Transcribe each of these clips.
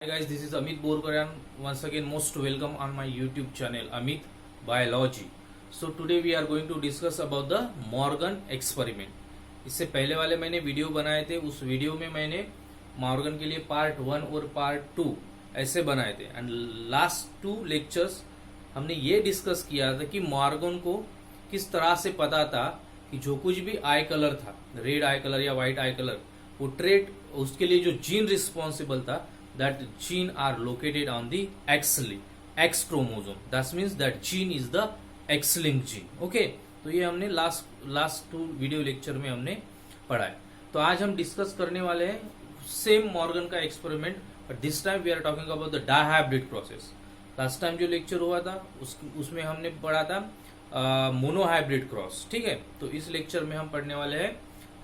Hi guys, this is Amit Borkar and once again most welcome on my YouTube channel Amit Biology. So today we are going to discuss about the Morgan experiment. इससे पहले वाले मैंने video बनाए थे, उस video में मैंने Morgan के लिए पार्ट 1 और पार्ट 2 ऐसे बनाए थे एंड लास्ट 2 लेक्चर्स हमने ये डिस्कस किया था कि मॉर्गन को किस तरह से पता था कि जो कुछ भी आई कलर था, रेड आई कलर या व्हाइट आई कलर, वो ट्रेट उसके लिए जो जीन रिस्पॉन्सिबल था, that gene are located on the X chromosome. That means that gene is the X-linked gene. Okay, तो ये हमने लास्ट 2 वीडियो लेक्चर में हमने पढ़ा है. तो आज हम डिस्कस करने वाले हैं सेम मॉर्गन का experiment, but this time we are talking about the dihybrid process. Last time जो लेक्चर हुआ था उसमें हमने पढ़ा था मोनोहाइब्रिड क्रॉस. ठीक है, तो इस लेक्चर में हम पढ़ने वाले हैं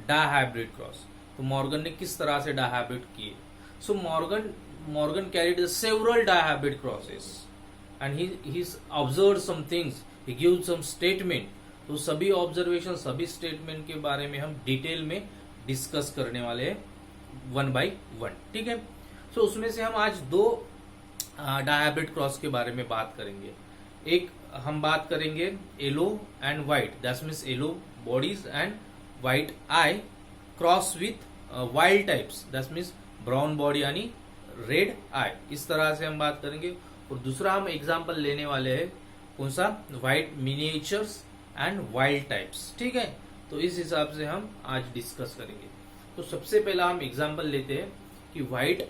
डायहाइब्रिड क्रॉस. तो मॉर्गन ने किस तरह से डायहाइब्रिड किए. So Morgan carried several dihybrid crosses and he's observed some things. He gives some statement. तो सभी ऑब्जर्वेशन, सभी स्टेटमेंट के बारे में हम डिटेल में डिस्कस करने वाले हैं 1 by 1. ठीक है, सो उसमें से हम आज 2 डायहाइब्रिड क्रॉस के बारे में बात करेंगे. एक हम बात करेंगे yellow and white, that means yellow bodies and white I cross with wild types, that means brown body यानी रेड आई. इस तरह से हम बात करेंगे. और दूसरा हम एग्जांपल लेने वाले हैं कौन सा, white miniatures and wild types. ठीक है, तो इस हिसाब से हम आज डिस्कस करेंगे. तो सबसे पहला हम एग्जांपल लेते हैं कि white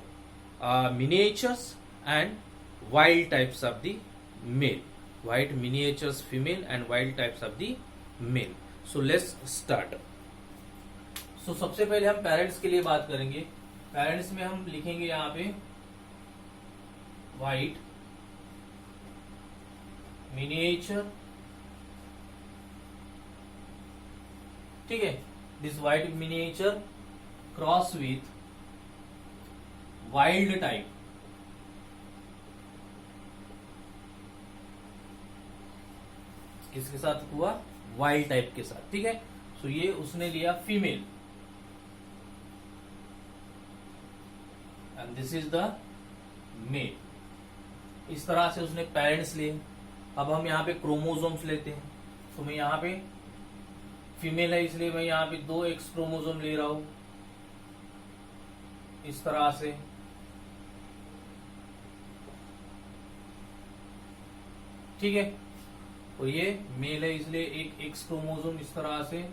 miniatures and wild types of the male. White miniatures female and wild types of the male. So let's start. So सबसे पहले हम पेरेंट्स के लिए बात करेंगे. पेरेंट्स में हम लिखेंगे यहां पे व्हाइट मिनिएचर. ठीक है, this white miniature cross with wild type. किसके साथ हुआ, वाइल्ड टाइप के साथ. ठीक है, सो ये उसने लिया female and this is the male. इस तरह से उसने पेरेंट्स लिए. अब हम यहाँ पे क्रोमोसोम्स लेते हैं. तो मैं यहाँ पे फीमेल है इसलिए मैं यहाँ पे 2 एक्स क्रोमोसोम ले रहा हूं इस तरह से. ठीक है, और ये मेल है इसलिए एक एक्स क्रोमोसोम इस तरह से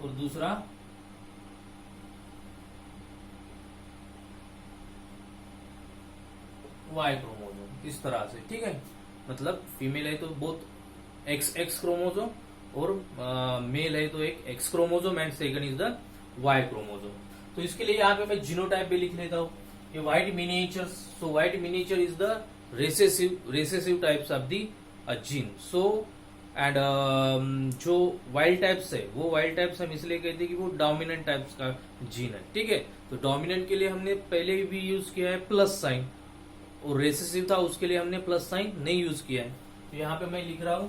और दूसरा वाई क्रोमोसोम इस तरह से. ठीक है, मतलब फीमेल है तो बोथ एक्स क्रोमोसोम और मेल है तो एक X chromosome and second is the Y chromosome. तो इसके लिए यहाँ पे मैं जीनोटाइप भी लिख लेता हूँ. ये white miniature. So white miniature is the recessive types of the gene. So and जो वाइल्ड टाइप्स है वो वाइल्ड टाइप्स हम इसलिए कहते हैं कि वो डोमिनेंट टाइप्स का जीन है. ठीक है, तो डोमिनेंट के लिए हमने पहले भी यूज किया है प्लस साइन, और रेसेसिव था उसके लिए हमने प्लस साइन नहीं यूज किया है. तो यहां पे मैं लिख रहा हूं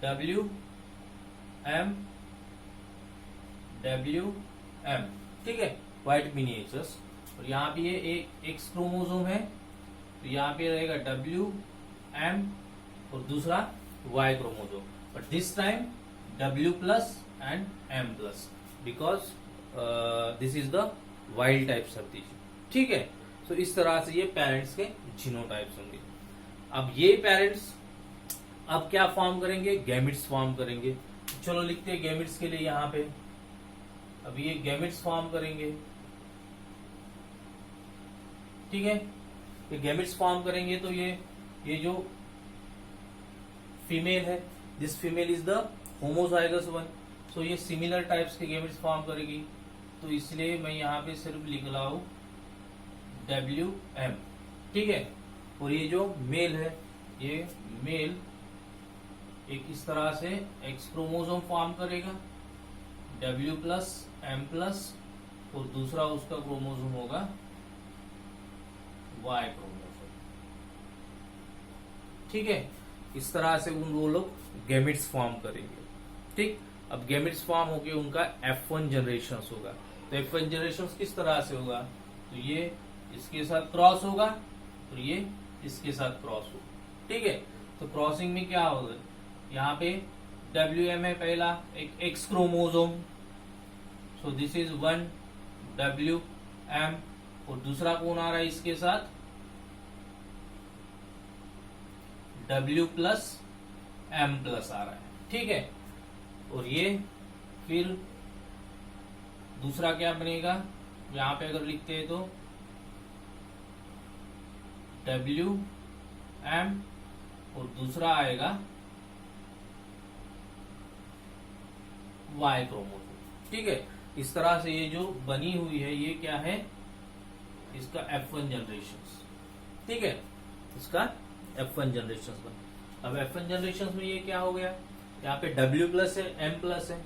WM. ठीक है, व्हाइट मिनिएचर्स. और यहाँ पे ये एक एक्स क्रोमोसोम है तो यहाँ पे रहेगा WM और दूसरा Y chromosome. But this time W plus and M plus because this is the wild types of the. ठीक है, तो इस तरह से ये पेरेंट्स के जीनोटाइप्स होंगे. अब ये पेरेंट्स अब क्या फॉर्म करेंगे, गैमिट्स फॉर्म करेंगे. चलो लिखते हैं गैमिट्स के लिए यहां पे. अब ये गैमिट्स फॉर्म करेंगे. ठीक है, ये गैमिट्स फॉर्म करेंगे तो ये जो फीमेल है, this female is the homozygous one. So ये सिमिलर टाइप्स के गैमिट्स फॉर्म करेगी. तो इसलिए मैं यहाँ पे सिर्फ लिख रहा हूं WM. ठीक है, और ये जो मेल है, ये मेल एक इस तरह से एक्स क्रोमोसोम फॉर्म करेगा W प्लस M प्लस, और दूसरा उसका क्रोमोसोम होगा Y क्रोमोसोम. ठीक है, इस तरह से वो लोग गैमिट्स फॉर्म करेंगे. ठीक, अब गैमेट्स फॉर्म होके उनका F1 जनरेशन होगा. तो F1 जनरेशन किस तरह से होगा, तो ये इसके साथ क्रॉस होगा और ये इसके साथ क्रॉस होगा। ठीक है, तो क्रॉसिंग में क्या होगा, यहाँ पे WM है पहला, एक X chromosome, so this is 1 WM, और दूसरा कौन आ रहा है इसके साथ, W प्लस M प्लस आ रहा है। ठीक है, और ये फिर दूसरा क्या बनेगा, यहां पे अगर लिखते हैं तो WM, और दूसरा आएगा Y क्रोमोसोम। ठीक है, इस तरह से ये जो बनी हुई है ये क्या है, इसका F1 जनरेशन। ठीक है, इसका F1 जनरेशन बना। अब F1 जनरेशन में ये क्या हो गया, यहाँ पे W प्लस है, M प्लस है,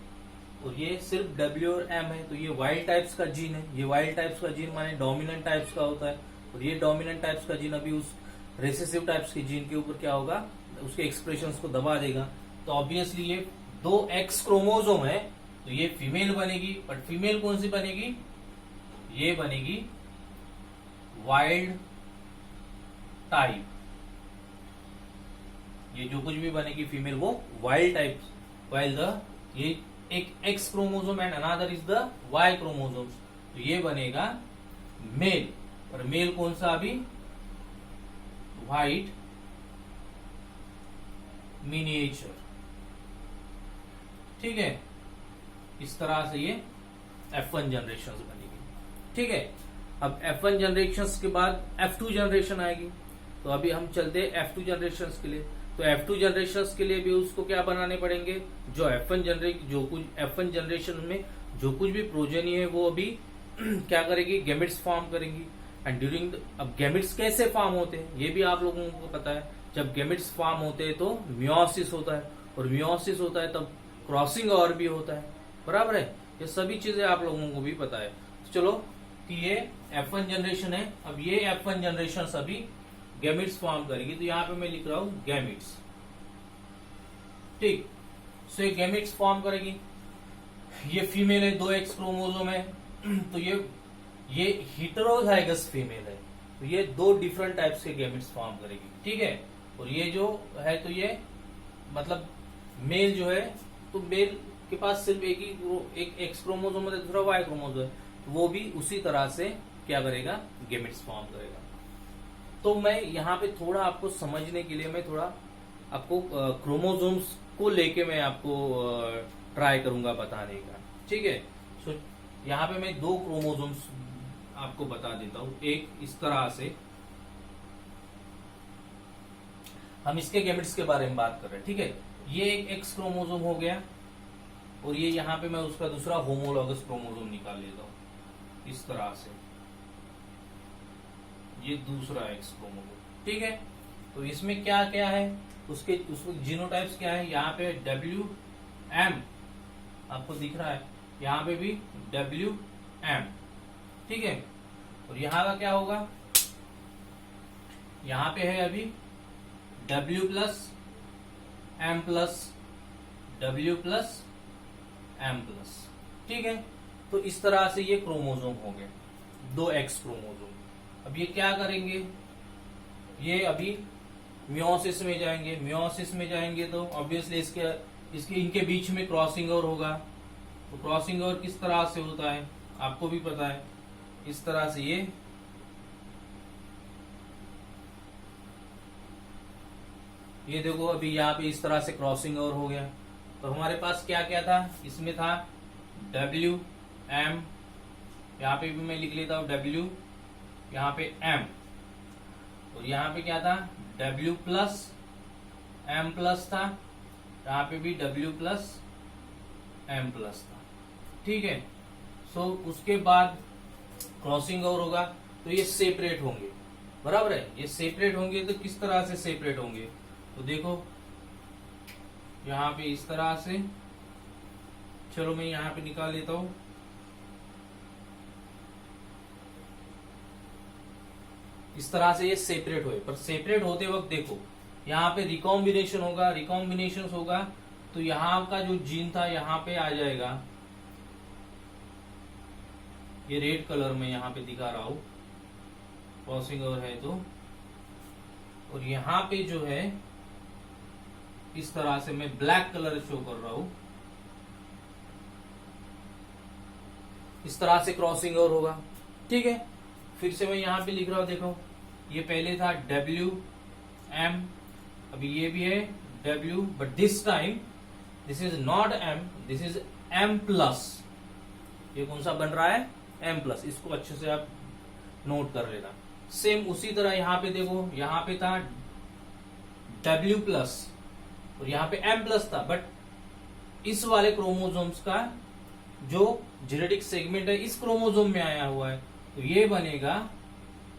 और ये सिर्फ W और M है, तो ये वाइल्ड टाइप्स का जीन है। ये वाइल्ड टाइप्स का जीन माने डोमिनेंट टाइप्स का होता है, और ये डोमिनेंट टाइप्स का जीन अभी उस रेसेसिव टाइप्स के जीन के ऊपर क्या होगा, उसके एक्सप्रेशंस को दबा देगा। तो ऑब्वियसली ये 2 X क्रोमोसोम है, तो ये फीमेल बनेगी, बट फीमेल कौन सी बनेगी, ये बनेगी वाइल्ड टाइप। ये जो कुछ भी बनेगी फीमेल वो वाइल्ड टाइप, वाइल द ये एक X chromosome and another is the Y chromosome, तो ये बनेगा मेल। और मेल कौन सा, अभी व्हाइट मिनिएचर। ठीक है, इस तरह से ये F1 जनरेशन बनेगी। ठीक है, अब F1 जनरेशन के बाद F2 जनरेशन आएगी, तो अभी हम चलते हैं F2 जनरेशन के लिए। तो F2 जनरेशन के लिए भी उसको क्या बनाने पड़ेंगे, जो F1 जनरेशन में जो कुछ भी प्रोजेनी है वो अभी क्या करेगी, गैमेट्स फॉर्म करेंगी। एंड ड्यूरिंग अब गैमेट्स कैसे फॉर्म होते हैं ये भी आप लोगों को पता है। जब गैमेट्स फॉर्म होते हैं तो मियोसिस होता है, और मियोसिस होता है तब क्रॉसिंग और भी होता है, बराबर है। ये सभी चीजें आप लोगों को भी पता है। तो चलो, कि ये F1 जनरेशन है। अब ये F1 जनरेशन अभी गैमेट्स फॉर्म करेगी, तो यहाँ पे मैं लिख रहा हूं गैमेट्स। ठीक, सो ये गैमेट्स फॉर्म करेगी। ये फीमेल है, 2 X क्रोमोसोम है, तो ये हेटेरोजाइगस फीमेल है, तो ये 2 डिफरेंट टाइप्स के गैमेट्स फॉर्म करेगी। ठीक है, और ये जो है तो ये मतलब मेल जो है, तो मेल के पास सिर्फ एक X क्रोमोसोम है, दूसरा Y क्रोमोसोम है, तो वो भी उसी तरह से क्या करेगा, गैमेट्स फॉर्म करेगा। तो मैं यहाँ पे थोड़ा आपको समझने के लिए मैं थोड़ा आपको क्रोमोसोम्स को लेके मैं आपको ट्राई करूंगा बताने का। ठीक है, सो यहाँ पे मैं 2 क्रोमोसोम्स आपको बता देता हूं। एक इस तरह से हम इसके गैमेट्स के बारे में बात कर रहे हैं। ठीक है, ये एक X क्रोमोसोम हो गया, और ये यहाँ पे मैं उसका दूसरा होमोलॉगस क्रोमोसोम निकाल लेता हूं इस तरह से, ये दूसरा X क्रोमोसोम। ठीक है, तो इसमें क्या क्या है, उसके जीनोटाइप्स क्या है, यहाँ पे WM आपको दिख रहा है, यहाँ पे भी WM। ठीक है, और यहाँ का क्या होगा, यहाँ पे है अभी W plus M plus W plus M plus. ठीक है, तो इस तरह से ये क्रोमोसोम हो गए, 2 X क्रोमोसोम। अब ये क्या करेंगे, ये अभी मियोसिस में जाएंगे। मियोसिस में जाएंगे तो ऑब्वियसली इसके इनके बीच में क्रॉसिंग ओवर होगा। तो क्रॉसिंग ओवर किस तरह से होता है आपको भी पता है, इस तरह से ये देखो अभी यहाँ पे इस तरह से क्रॉसिंग ओवर हो गया। तो हमारे पास क्या क्या था, इसमें था WM, यहाँ पे भी मैं लिख लेता हूँ W, यहाँ पे M, और यहाँ पे क्या था W प्लस M प्लस था, यहाँ पे भी W प्लस M प्लस था। ठीक है, सो उसके बाद क्रॉसिंग ओवर होगा तो ये सेपरेट होंगे, बराबर है। ये सेपरेट होंगे तो किस तरह से सेपरेट होंगे, तो देखो यहाँ पे इस तरह से, चलो मैं यहाँ पे निकाल लेता हूं। इस तरह से ये सेपरेट हुए, पर सेपरेट होते वक्त देखो यहाँ पे रिकॉम्बिनेशन होगा। रिकॉम्बिनेशन होगा तो यहाँ का जो जीन था यहाँ पे आ जाएगा, ये रेड कलर में यहाँ पे दिखा रहा हूं, क्रॉसिंग ओवर है तो, और यहाँ पे जो है इस तरह से मैं ब्लैक कलर शो कर रहा हूं, इस तरह से क्रॉसिंग ओवर होगा। ठीक है, फिर से मैं यहाँ पे लिख रहा हूं, देखो ये पहले था डब्ल्यू एम, अभी ये भी है W, but this time this is not M, this is M plus. ये कौन सा बन रहा है? M plus. इसको अच्छे से आप नोट कर लेना। सेम उसी तरह यहाँ पे देखो, यहाँ पे था डब्ल्यू प्लस और यहाँ पे एम प्लस था, बट इस वाले क्रोमोसोम्स का जो जेनेटिक सेगमेंट है इस क्रोमोसोम में आया हुआ है, तो ये बनेगा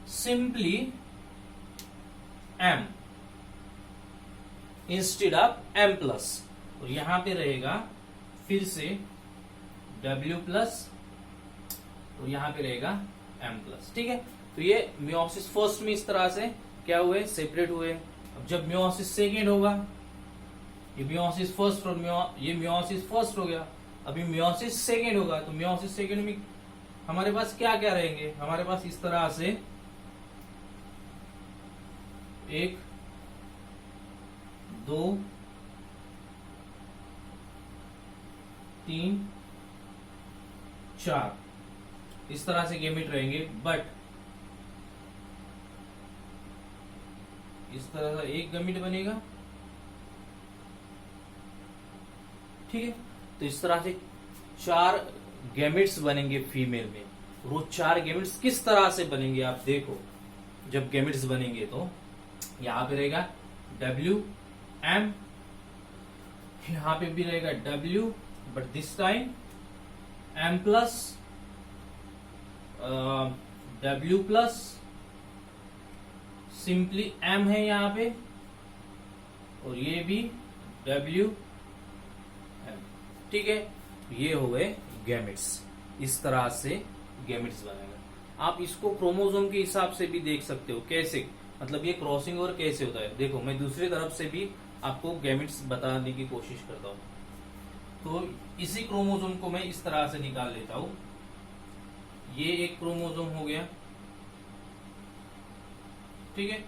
simply M instead of M plus, और यहां पे रहेगा फिर से डब्ल्यू प्लस और यहां पे रहेगा एम प्लस। ठीक है, तो ये मियोसिस फर्स्ट में इस तरह से क्या हुए? सेपरेट हुए। अब जब मियोसिस सेकेंड होगा, ये मियोसिस फर्स्ट और ये मियोसिस फर्स्ट हो गया, अभी मियोसिस सेकेंड होगा, तो मियोसिस सेकेंड में हमारे पास क्या क्या रहेंगे? हमारे पास इस तरह से 1 2 3 4 इस तरह से गैमेट रहेंगे, बट इस तरह का एक गैमेट बनेगा। ठीक है, तो इस तरह से 4 गैमेट्स बनेंगे फीमेल में। वो 4 गैमेट्स किस तरह से बनेंगे आप देखो। जब गैमेट्स बनेंगे तो यहां पे रहेगा डब्ल्यू एम, यहां पे भी रहेगा W, but this time M plus W plus, simply M है यहां पे, और ये भी डब्ल्यू एम। ठीक है, ये हो गए गैमेट्स। इस तरह से गैमेट्स बनेगा। आप इसको क्रोमोसोम के हिसाब से भी देख सकते हो, कैसे मतलब ये क्रॉसिंग ओवर कैसे होता है। देखो मैं दूसरी तरफ से भी आपको गैमेट्स बताने की कोशिश करता हूं। तो इसी क्रोमोसोम को मैं इस तरह से निकाल लेता हूं। ये एक क्रोमोसोम हो गया, ठीक है,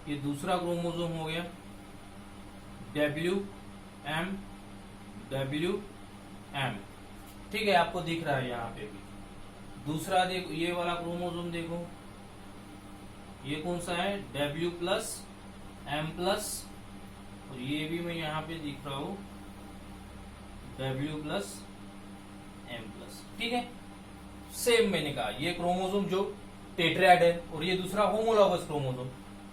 ये दूसरा क्रोमोसोम हो गया, डब्ल्यू एम डब्ल्यू एम। ठीक है, आपको दिख रहा है यहाँ पे भी। दूसरा देखो, ये वाला क्रोमोसोम देखो, ये कौन सा है? डब्ल्यू प्लस एम प्लस, और ये भी मैं यहाँ पे दिख रहा हूं डब्ल्यू प्लस एम प्लस। ठीक है, सेम मैंने कहा ये क्रोमोसोम जो टेट्रायड है, और ये दूसरा होमोलॉगस क्रोमोसोम,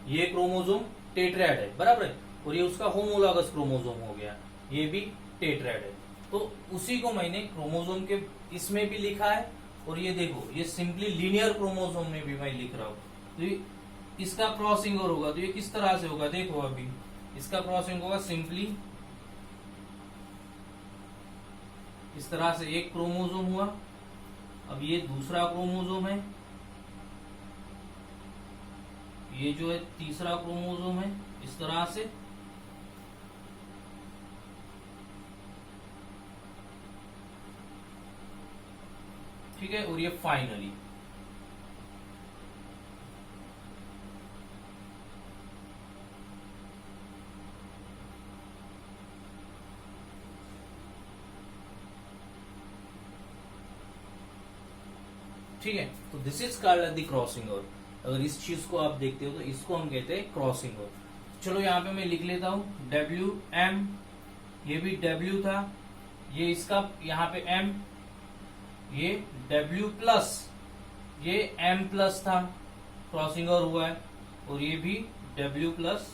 ये क्रोमोसोम टेट्रायड है बराबर है, और ये उसका होमोलॉगस क्रोमोसोम हो गया, ये भी टेट्रायड है। तो उसी को मैंने क्रोमोसोम के इसमें भी लिखा है, और ये देखो ये सिंपली लीनियर क्रोमोसोम में भी मैं लिख रहा हूं। तो इसका क्रॉसिंग ओवर होगा, तो ये किस तरह से होगा देखो। अभी इसका क्रॉसिंग होगा सिंपली इस तरह से, एक क्रोमोसोम हुआ, अब ये दूसरा क्रोमोसोम है, ये जो है तीसरा क्रोमोसोम है, इस तरह से। ठीक है, और ये फाइनली ठीक है, तो this is called the crossing over. अगर इस चीज को आप देखते हो तो इसको हम कहते हैं क्रॉसिंग ओवर। चलो यहाँ पे मैं लिख लेता हूं डब्ल्यू एम, ये भी डब्ल्यू था, ये इसका यहाँ पे एम, ये डब्ल्यू प्लस, ये एम प्लस था, क्रॉसिंग ओवर हुआ है, और ये भी डब्ल्यू प्लस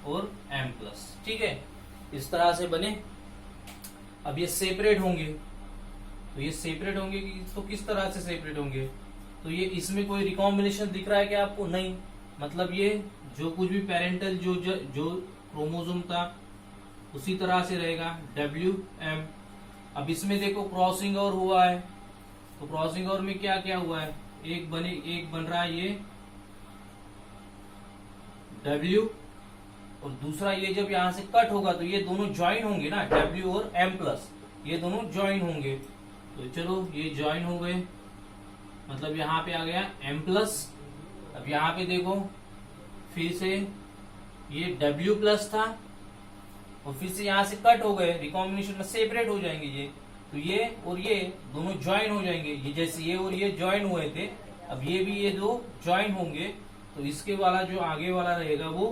और एम प्लस। ठीक है, इस तरह से बने। अब ये सेपरेट होंगे, तो ये सेपरेट होंगे तो किस तरह से सेपरेट होंगे? तो ये इसमें कोई रिकॉम्बिनेशन दिख रहा है क्या आपको? नहीं, मतलब ये जो कुछ भी पेरेंटल जो क्रोमोसोम था उसी तरह से रहेगा डब्ल्यू एम। अब इसमें देखो क्रॉसिंग ओवर हुआ है, तो क्रॉसिंग ओवर में क्या क्या हुआ है? एक बन रहा है ये डब्ल्यू, और दूसरा ये जब यहां से कट होगा तो ये दोनों ज्वाइन होंगे ना, डब्ल्यू और एम प्लस, ये दोनों ज्वाइन होंगे। तो चलो ये ज्वाइन हो गए, मतलब यहाँ पे आ गया M+। अब यहाँ पे देखो फिर से ये W+ था और फिर से यहाँ से कट हो गए, रिकॉम्बिनेशन में सेपरेट हो जाएंगे ये। तो ये और ये दोनों ज्वाइन हो जाएंगे, ये जैसे ये और ये ज्वाइन हुए थे, अब ये भी ये दो ज्वाइन होंगे। तो इसके वाला जो आगे वाला रहेगा वो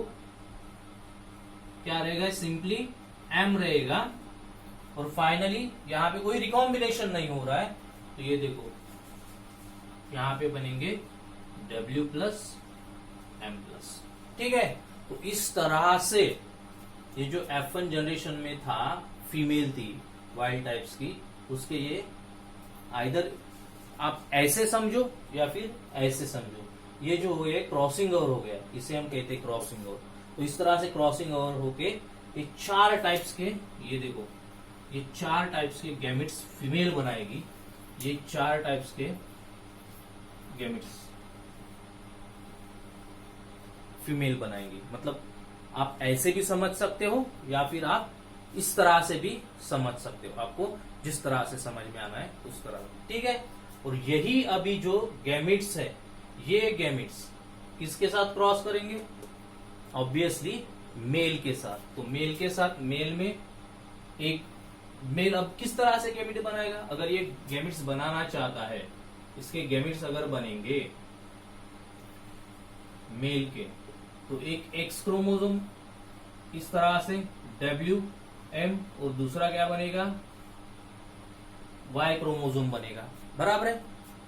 क्या रहेगा, सिंपली M रहेगा। और फाइनली यहाँ पे कोई रिकॉम्बिनेशन नहीं हो रहा है, तो ये देखो यहाँ पे बनेंगे W+ M+। ठीक है, तो इस तरह से ये जो F1 जनरेशन में था, फीमेल थी वाइल्ड टाइप्स की, उसके ये आइदर आप ऐसे समझो या फिर ऐसे समझो। ये जो हो गया क्रॉसिंग ओवर हो गया, इसे हम कहते हैं क्रॉसिंग ओवर। तो इस तरह से क्रॉसिंग ओवर होके ये 4 टाइप्स के, ये देखो ये 4 टाइप्स के गैमेट्स फीमेल बनाएगी। ये 4 टाइप्स के गैमेट्स फीमेल बनाएंगी। मतलब आप ऐसे भी समझ सकते हो या फिर आप इस तरह से भी समझ सकते हो, आपको जिस तरह से समझ में आना है उस तरह। ठीक है, और यही अभी जो गैमेट्स है, ये गैमेट्स किसके साथ क्रॉस करेंगे, ऑब्वियसली मेल के साथ। तो मेल के साथ, मेल में एक मेल अब किस तरह से गैमेट बनाएगा, अगर ये गैमेट्स बनाना चाहता है, इसके गैमेट्स अगर बनेंगे मेल के, तो एक X क्रोमोसोम इस तरह से WM, और दूसरा क्या बनेगा, Y क्रोमोसोम बनेगा, बराबर है।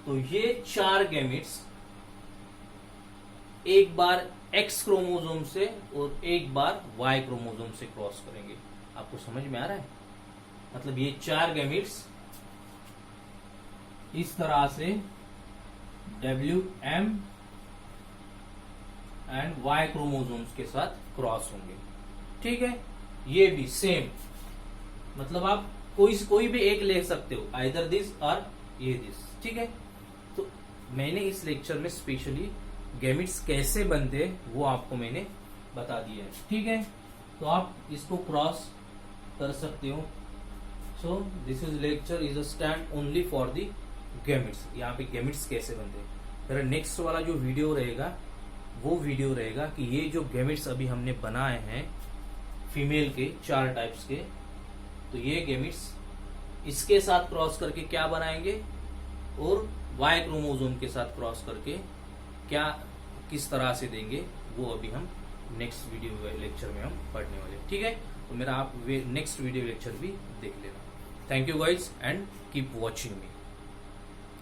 तो ये 4 गैमेट्स एक बार X क्रोमोसोम से और एक बार Y क्रोमोसोम से क्रॉस करेंगे। आपको समझ में आ रहा है, मतलब ये 4 गैमेट्स इस तरह से WM एंड Y क्रोमोसोम्स के साथ क्रॉस होंगे। ठीक है, ये भी सेम, मतलब आप कोई भी एक ले सकते हो, आइदर दिस और ये दिस। ठीक है, तो मैंने इस लेक्चर में स्पेशली गैमेट्स कैसे बनते हैं वो आपको मैंने बता दिया है। ठीक है, तो आप इसको क्रॉस कर सकते हो। So this is lecture is a stand only for the gametes. यहाँ पे गैमेट्स कैसे बनते हैं। मेरा नेक्स्ट वाला जो वीडियो रहेगा वो वीडियो रहेगा कि ये जो गैमेट्स अभी हमने बनाए हैं फीमेल के 4 टाइप्स के, तो ये गैमेट्स इसके साथ क्रॉस करके क्या बनाएंगे और Y क्रोमोसोम के साथ क्रॉस करके क्या किस तरह से देंगे, वो अभी हम नेक्स्ट वीडियो लेक्चर में हम पढ़ने वाले। ठीक है, तो मेरा आप नेक्स्ट वीडियो लेक्चर भी देख लेना। Thank you guys and keep watching me.